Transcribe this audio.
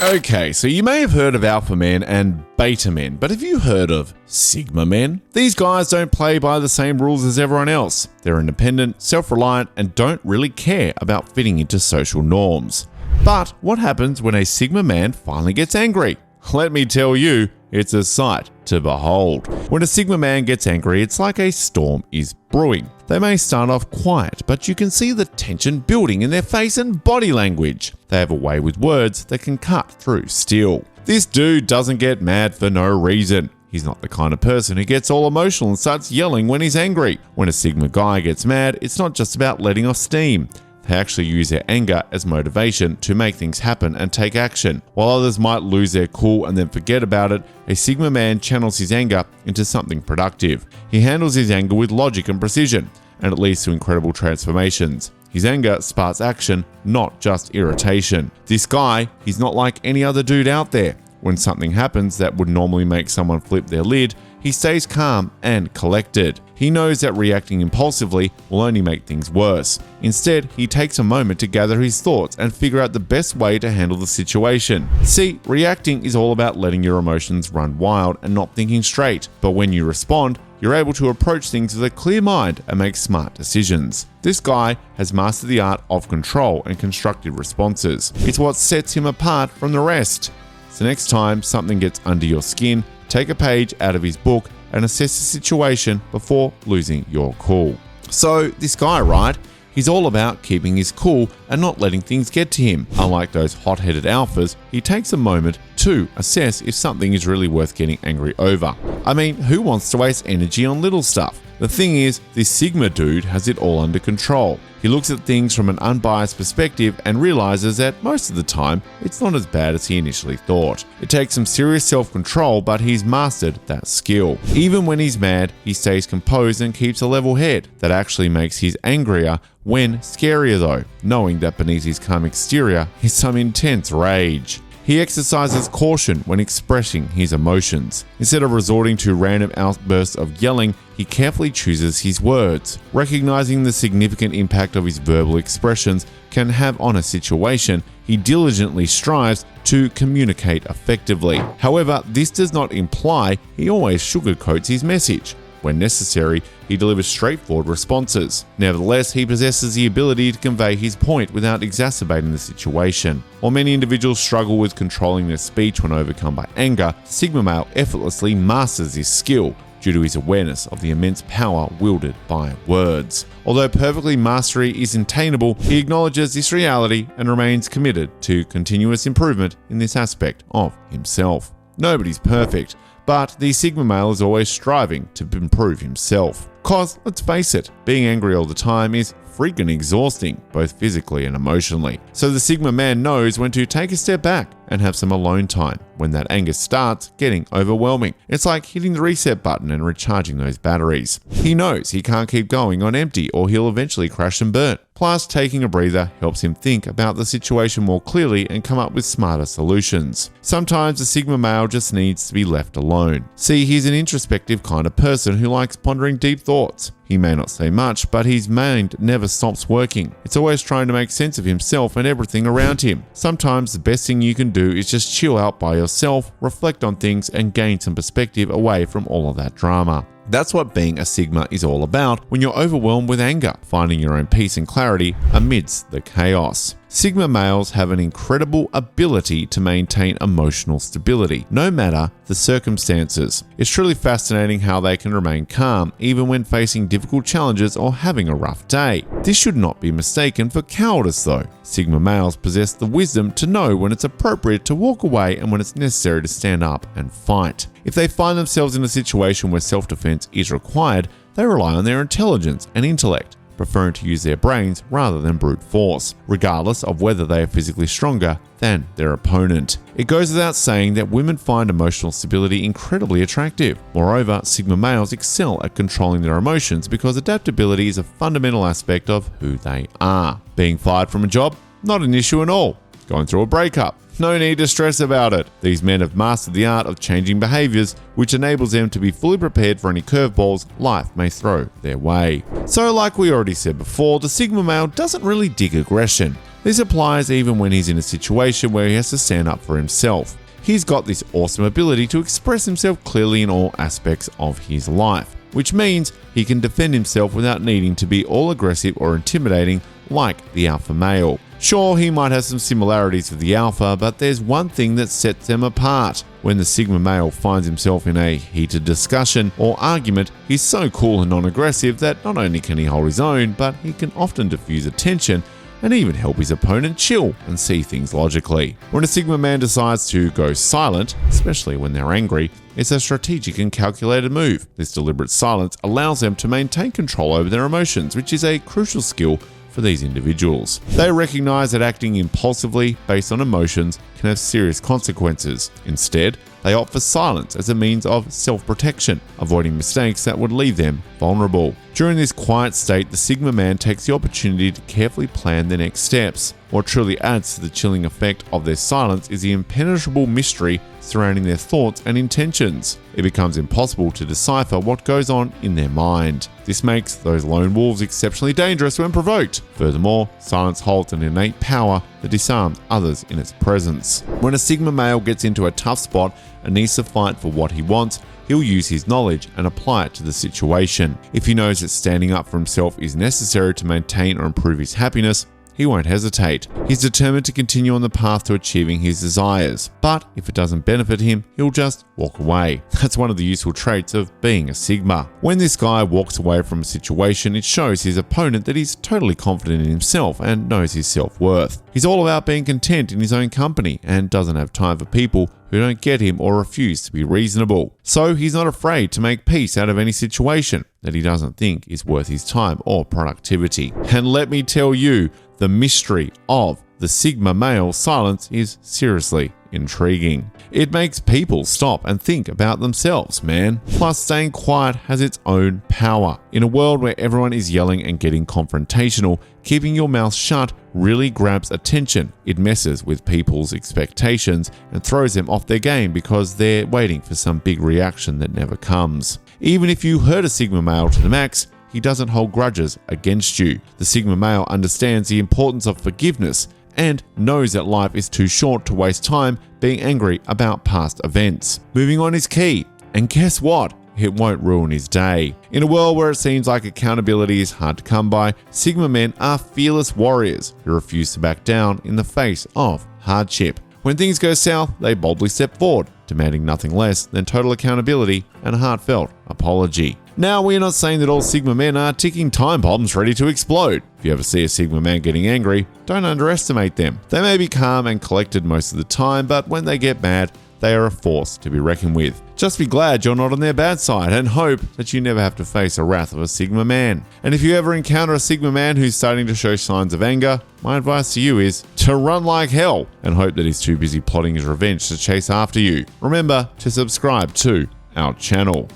Okay, so you may have heard of alpha men and beta men, but have you heard of sigma men? These guys don't play by the same rules as everyone else. They're independent, self-reliant, and don't really care about fitting into social norms. But what happens when a sigma man finally gets angry? Let me tell you, it's a sight to behold. When a sigma man gets angry, it's like a storm is brewing. They may start off quiet, but you can see the tension building in their face and body language. They have a way with words that can cut through steel. This dude doesn't get mad for no reason. He's not the kind of person who gets all emotional and starts yelling when he's angry. When a sigma guy gets mad, it's not just about letting off steam. They actually use their anger as motivation to make things happen and take action. While others might lose their cool and then forget about it, a sigma man channels his anger into something productive. He handles his anger with logic and precision, and it leads to incredible transformations. His anger sparks action, not just irritation. This guy, he's not like any other dude out there. When something happens that would normally make someone flip their lid, he stays calm and collected. He knows that reacting impulsively will only make things worse. Instead, he takes a moment to gather his thoughts and figure out the best way to handle the situation. See, reacting is all about letting your emotions run wild and not thinking straight. But when you respond, you're able to approach things with a clear mind and make smart decisions. This guy has mastered the art of control and constructive responses. It's what sets him apart from the rest. So next time something gets under your skin, take a page out of his book and assess the situation before losing your cool. So this guy, right? He's all about keeping his cool and not letting things get to him. Unlike those hot-headed alphas, he takes a moment to assess if something is really worth getting angry over. I mean, who wants to waste energy on little stuff? The thing is, this Sigma dude has it all under control. He looks at things from an unbiased perspective and realizes that most of the time, it's not as bad as he initially thought. It takes some serious self-control, but he's mastered that skill. Even when he's mad, he stays composed and keeps a level head. That actually makes his angrier when scarier though, knowing that beneath his calm exterior is some intense rage. He exercises caution when expressing his emotions. Instead of resorting to random outbursts of yelling, he carefully chooses his words. Recognizing the significant impact of his verbal expressions can have on a situation, he diligently strives to communicate effectively. However, this does not imply he always sugarcoats his message. When necessary, he delivers straightforward responses. Nevertheless, he possesses the ability to convey his point without exacerbating the situation. While many individuals struggle with controlling their speech when overcome by anger, Sigma male effortlessly masters this skill due to his awareness of the immense power wielded by words. Although perfectly mastery is attainable, he acknowledges this reality and remains committed to continuous improvement in this aspect of himself. Nobody's perfect, but the Sigma male is always striving to improve himself. Cause, let's face it, being angry all the time is freaking exhausting, both physically and emotionally. So the Sigma man knows when to take a step back and have some alone time when that anger starts getting overwhelming. It's like hitting the reset button and recharging those batteries. He knows he can't keep going on empty or he'll eventually crash and burn. Plus, taking a breather helps him think about the situation more clearly and come up with smarter solutions. Sometimes the Sigma male just needs to be left alone. See, he's an introspective kind of person who likes pondering deep thoughts. He may not say much, but his mind never stops working. It's always trying to make sense of himself and everything around him. Sometimes the best thing you can do is just chill out by yourself, reflect on things, and gain some perspective away from all of that drama. That's what being a Sigma is all about when you're overwhelmed with anger, finding your own peace and clarity amidst the chaos. Sigma males have an incredible ability to maintain emotional stability, no matter the circumstances. It's truly fascinating how they can remain calm even when facing difficult challenges or having a rough day. This should not be mistaken for cowardice though. Sigma males possess the wisdom to know when it's appropriate to walk away and when it's necessary to stand up and fight. If they find themselves in a situation where self-defense is required, they rely on their intelligence and intellect, preferring to use their brains rather than brute force, regardless of whether they are physically stronger than their opponent. It goes without saying that women find emotional stability incredibly attractive. Moreover, Sigma males excel at controlling their emotions because adaptability is a fundamental aspect of who they are. Being fired from a job? Not an issue at all. Going through a breakup? No need to stress about it. These men have mastered the art of changing behaviors, which enables them to be fully prepared for any curveballs life may throw their way. So like we already said before, the Sigma male doesn't really dig aggression. This applies even when he's in a situation where he has to stand up for himself. He's got this awesome ability to express himself clearly in all aspects of his life, which means he can defend himself without needing to be all aggressive or intimidating like the alpha male. Sure, he might have some similarities with the alpha, but there's one thing that sets them apart. When the sigma male finds himself in a heated discussion or argument, he's so cool and non-aggressive that not only can he hold his own, but he can often diffuse a tension and even help his opponent chill and see things logically. When a sigma man decides to go silent, especially when they're angry, it's a strategic and calculated move. This deliberate silence allows them to maintain control over their emotions, which is a crucial skill for these individuals. They recognize that acting impulsively based on emotions can have serious consequences. Instead, they opt for silence as a means of self-protection, avoiding mistakes that would leave them vulnerable. During this quiet state, the Sigma man takes the opportunity to carefully plan their next steps. What truly adds to the chilling effect of their silence is the impenetrable mystery surrounding their thoughts and intentions. It becomes impossible to decipher what goes on in their mind. This makes those lone wolves exceptionally dangerous when provoked. Furthermore, silence holds an innate power that disarms others in its presence. When a Sigma male gets into a tough spot and needs to fight for what he wants, he'll use his knowledge and apply it to the situation. If he knows that standing up for himself is necessary to maintain or improve his happiness, he won't hesitate. He's determined to continue on the path to achieving his desires. But if it doesn't benefit him, he'll just walk away. That's one of the useful traits of being a Sigma. When this guy walks away from a situation, it shows his opponent that he's totally confident in himself and knows his self-worth. He's all about being content in his own company and doesn't have time for people who don't get him or refuse to be reasonable. So he's not afraid to make peace out of any situation that he doesn't think is worth his time or productivity. And let me tell you, the mystery of the Sigma male silence is seriously intriguing. It makes people stop and think about themselves, man. Plus, staying quiet has its own power. In a world where everyone is yelling and getting confrontational, keeping your mouth shut really grabs attention. It messes with people's expectations and throws them off their game because they're waiting for some big reaction that never comes. Even if you hurt a Sigma male to the max, he doesn't hold grudges against you. The Sigma male understands the importance of forgiveness and knows that life is too short to waste time being angry about past events. Moving on is key, and guess what? It won't ruin his day. In a world where it seems like accountability is hard to come by, Sigma men are fearless warriors who refuse to back down in the face of hardship. When things go south, they boldly step forward, demanding nothing less than total accountability and a heartfelt apology. Now, we're not saying that all Sigma men are ticking time bombs ready to explode. If you ever see a Sigma man getting angry, don't underestimate them. They may be calm and collected most of the time, but when they get mad, they are a force to be reckoned with. Just be glad you're not on their bad side and hope that you never have to face the wrath of a Sigma man. And if you ever encounter a Sigma man who's starting to show signs of anger, my advice to you is to run like hell and hope that he's too busy plotting his revenge to chase after you. Remember to subscribe to our channel.